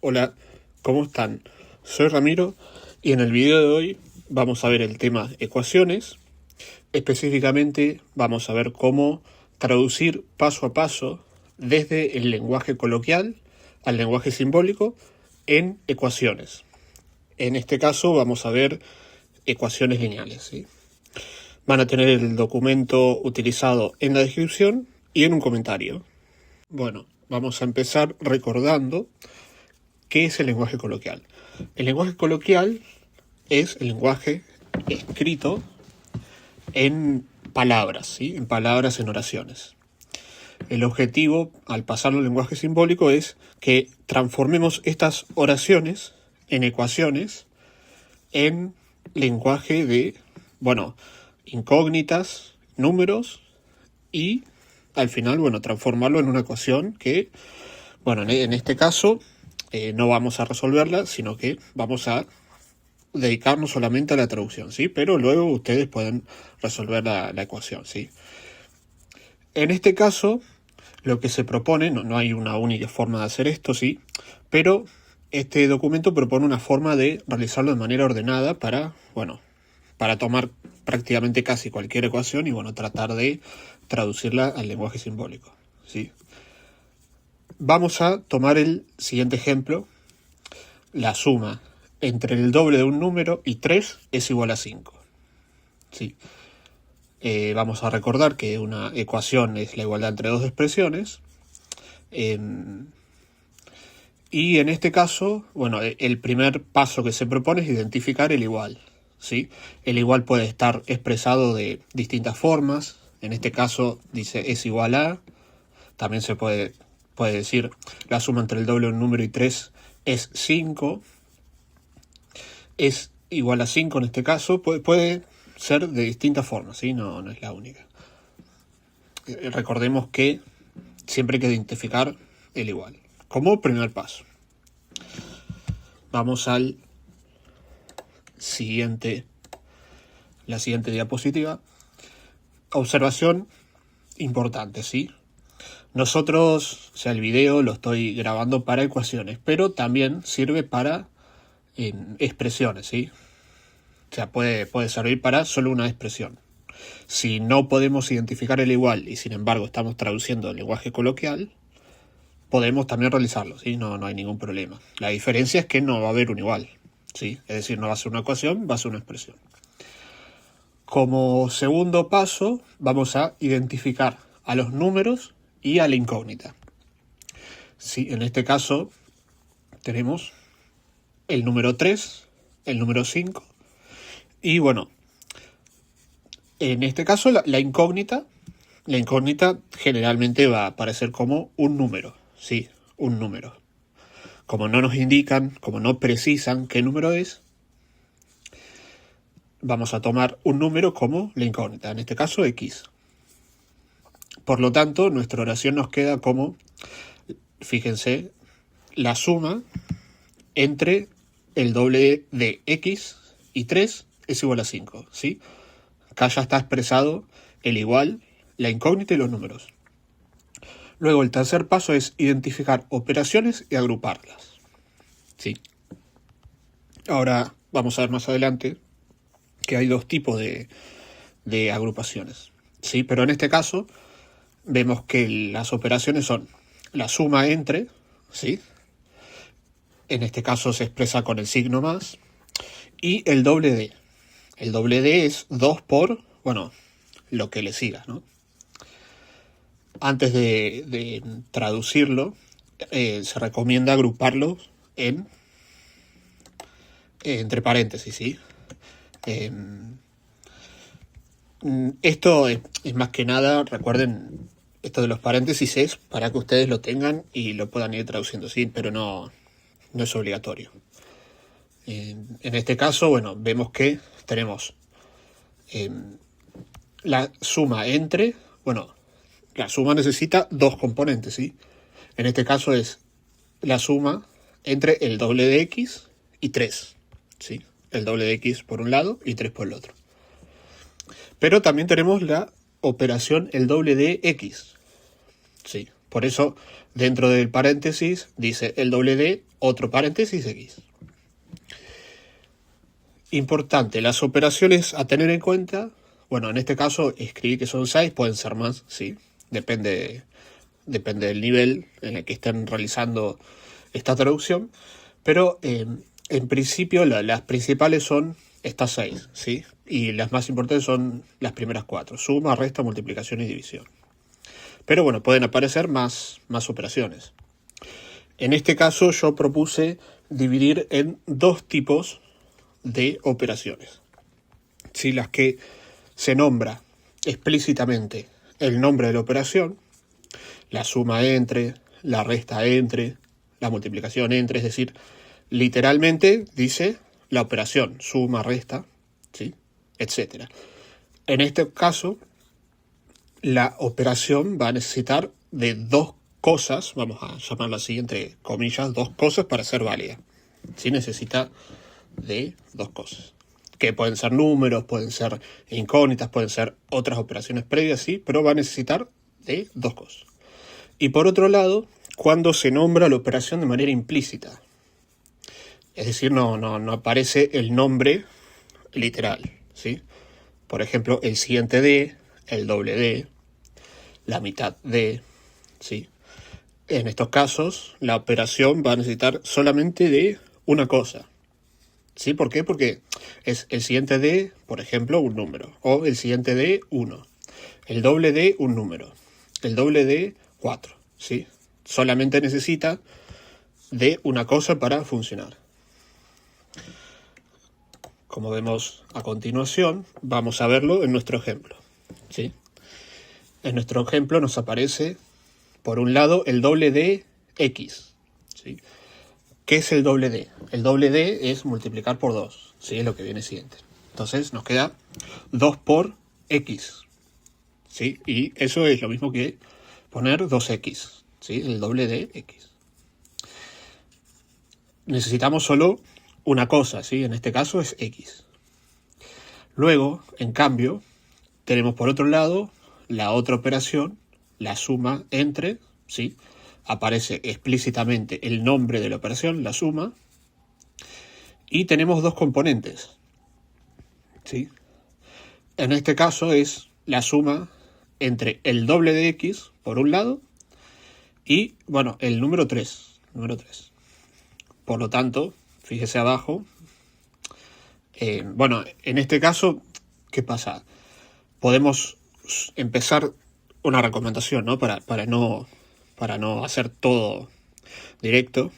Hola, ¿cómo están? Soy Ramiro y en el video de hoy vamos a ver el tema ecuaciones. Específicamente vamos a ver cómo traducir paso a paso desde el lenguaje coloquial al lenguaje simbólico en ecuaciones. En este caso vamos a ver ecuaciones lineales, ¿sí? Van a tener el documento utilizado en la descripción y en un comentario. Bueno, vamos a empezar recordando qué es el lenguaje coloquial. El lenguaje coloquial es el lenguaje escrito en palabras, ¿sí? En palabras, en oraciones. El objetivo, al pasarlo al lenguaje simbólico, es que transformemos estas oraciones en ecuaciones en lenguaje de, incógnitas, números y al final, transformarlo en una ecuación que, en este caso no vamos a resolverla, sino que vamos a dedicarnos solamente a la traducción, ¿sí? Pero luego ustedes pueden resolver la ecuación, ¿sí? En este caso, lo que se propone, no hay una única forma de hacer esto, ¿sí? Pero este documento propone una forma de realizarlo de manera ordenada para tomar prácticamente casi cualquier ecuación y, tratar de traducirla al lenguaje simbólico, ¿sí? Vamos a tomar el siguiente ejemplo. La suma entre el doble de un número y 3 es igual a 5. ¿Sí? Vamos a recordar que una ecuación es la igualdad entre dos expresiones. Y en este caso, el primer paso que se propone es identificar el igual, ¿sí? El igual puede estar expresado de distintas formas. En este caso dice es igual a. También se puede decir la suma entre el doble de un número y 3 es 5. Es igual a 5 en este caso. Puede ser de distintas formas, ¿sí? No es la única. Recordemos que siempre hay que identificar el igual como primer paso. Vamos a la siguiente diapositiva. Observación importante, ¿sí? Nosotros, el video lo estoy grabando para ecuaciones, pero también sirve para expresiones, ¿sí? O sea, puede servir para solo una expresión. Si no podemos identificar el igual y sin embargo estamos traduciendo el lenguaje coloquial, podemos también realizarlo, ¿sí? No hay ningún problema. La diferencia es que no va a haber un igual, ¿sí? Es decir, no va a ser una ecuación, va a ser una expresión. Como segundo paso, vamos a identificar a los números y a la incógnita. Sí, en este caso tenemos el número 3, el número 5 y en este caso la incógnita generalmente va a aparecer como un número, sí, un número. Como no nos indican, como no precisan qué número es, vamos a tomar un número como la incógnita, en este caso X. Por lo tanto, nuestra oración nos queda como, fíjense, la suma entre el doble de X y 3 es igual a 5, ¿sí? Acá ya está expresado el igual, la incógnita y los números. Luego el tercer paso es identificar operaciones y agruparlas, ¿sí? Ahora vamos a ver más adelante que hay dos tipos de agrupaciones, ¿sí? Pero en este caso vemos que las operaciones son la suma entre, ¿sí? En este caso se expresa con el signo más, y el doble de. El doble de es 2 por, lo que le siga, ¿no? Antes de traducirlo, se recomienda agruparlo entre paréntesis, ¿sí? Esto es más que nada, recuerden, esto de los paréntesis es para que ustedes lo tengan y lo puedan ir traduciendo, ¿sí? Pero no es obligatorio. En este caso, vemos que tenemos la suma entre, la suma necesita dos componentes, ¿sí? En este caso es la suma entre el doble de X y 3, ¿sí? El doble de X por un lado y 3 por el otro. Pero también tenemos la operación el doble de X, ¿sí? Por eso, dentro del paréntesis, dice el doble de otro paréntesis X. Importante, las operaciones a tener en cuenta, bueno, en este caso escribí que son 6, pueden ser más, sí, depende del nivel en el que estén realizando esta traducción, pero en principio las principales son estas 6, ¿sí? Y las más importantes son las primeras 4, suma, resta, multiplicación y división. Pero bueno, pueden aparecer más operaciones. En este caso yo propuse dividir en 2 tipos de operaciones. ¿Sí? Las que se nombra explícitamente el nombre de la operación, la suma entre, la resta entre, la multiplicación entre, es decir, literalmente dice la operación, suma, resta, ¿sí? Etcétera. En este caso, la operación va a necesitar de 2 cosas, vamos a llamarla así entre comillas, 2 cosas para ser válida. ¿Sí? Necesita de 2 cosas, que pueden ser números, pueden ser incógnitas, pueden ser otras operaciones previas, sí, pero va a necesitar de 2 cosas. Y por otro lado, cuando se nombra la operación de manera implícita, es decir, no aparece el nombre literal, ¿sí? Por ejemplo, el siguiente de, el doble de, la mitad de, ¿sí? En estos casos, la operación va a necesitar solamente de una cosa. ¿Sí? ¿Por qué? Porque es el siguiente de, por ejemplo, un número. O el siguiente de 1. El doble de un número. El doble de 4. ¿Sí? Solamente necesita de una cosa para funcionar. Como vemos a continuación, vamos a verlo en nuestro ejemplo. ¿Sí? En nuestro ejemplo nos aparece, por un lado, el doble de X. ¿Sí? ¿Qué es el doble de? El doble de es multiplicar por 2, ¿sí? Es lo que viene siguiente. Entonces nos queda 2 por X, ¿sí? Y eso es lo mismo que poner 2X, ¿sí? El doble de X. Necesitamos solo una cosa, ¿sí? En este caso es X. Luego, en cambio, tenemos por otro lado la otra operación, la suma entre, ¿sí? Aparece explícitamente el nombre de la operación, la suma, y tenemos 2 componentes, ¿sí? En este caso es la suma entre el doble de X, por un lado, y, bueno, el número 3. Por lo tanto, fíjese abajo, bueno, en este caso, ¿qué pasa? Podemos empezar una recomendación, ¿no? Para no hacer todo directo,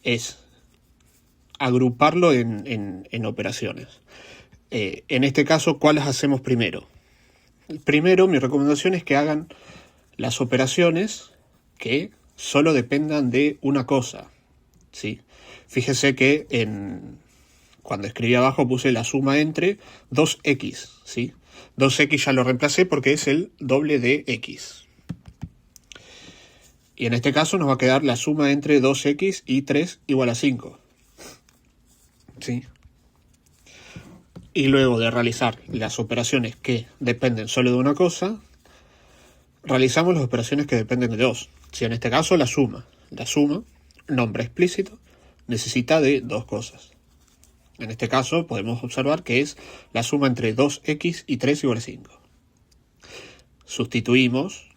es agruparlo en operaciones. En este caso, ¿cuáles hacemos primero? Primero, mi recomendación es que hagan las operaciones que solo dependan de una cosa, ¿sí? Fíjese que cuando escribí abajo puse la suma entre 2x, ¿sí? 2x ya lo reemplacé porque es el doble de x. Y en este caso nos va a quedar la suma entre 2x y 3 igual a 5. ¿Sí? Y luego de realizar las operaciones que dependen solo de una cosa, realizamos las operaciones que dependen de 2. Si en este caso la suma, nombre explícito, necesita de 2 cosas. En este caso podemos observar que es la suma entre 2x y 3 igual a 5. Sustituimos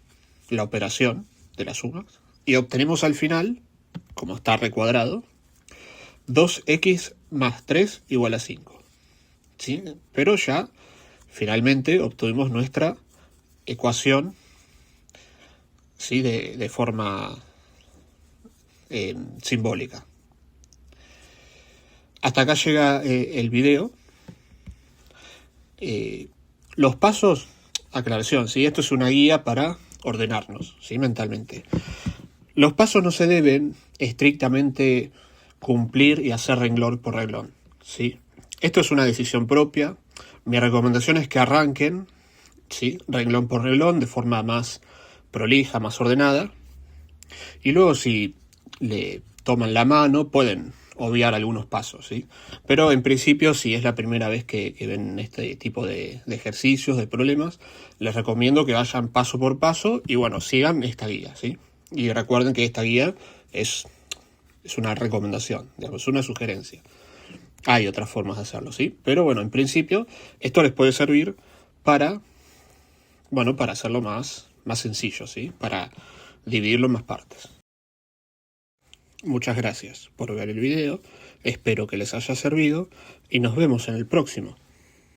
la operación de la suma y obtenemos al final, como está recuadrado, 2x más 3 igual a 5. ¿Sí? Pero ya finalmente obtuvimos nuestra ecuación, ¿sí? de forma simbólica. Hasta acá llega el video. Los pasos, aclaración, ¿sí? Esto es una guía para ordenarnos, ¿sí? Mentalmente. Los pasos no se deben estrictamente cumplir y hacer renglón por renglón, ¿sí? Esto es una decisión propia. Mi recomendación es que arranquen, ¿sí? Renglón por renglón, de forma más prolija, más ordenada. Y luego, si le toman la mano, pueden obviar algunos pasos, ¿sí? Pero en principio, si es la primera vez que ven este tipo de ejercicios, de problemas, les recomiendo que vayan paso por paso y, bueno, sigan esta guía, ¿sí? Y recuerden que esta guía es Es una recomendación, digamos, una sugerencia. Hay otras formas de hacerlo, ¿sí? Pero bueno, en principio, esto les puede servir para, bueno, para hacerlo más sencillo, ¿sí? Para dividirlo en más partes. Muchas gracias por ver el video, espero que les haya servido y nos vemos en el próximo.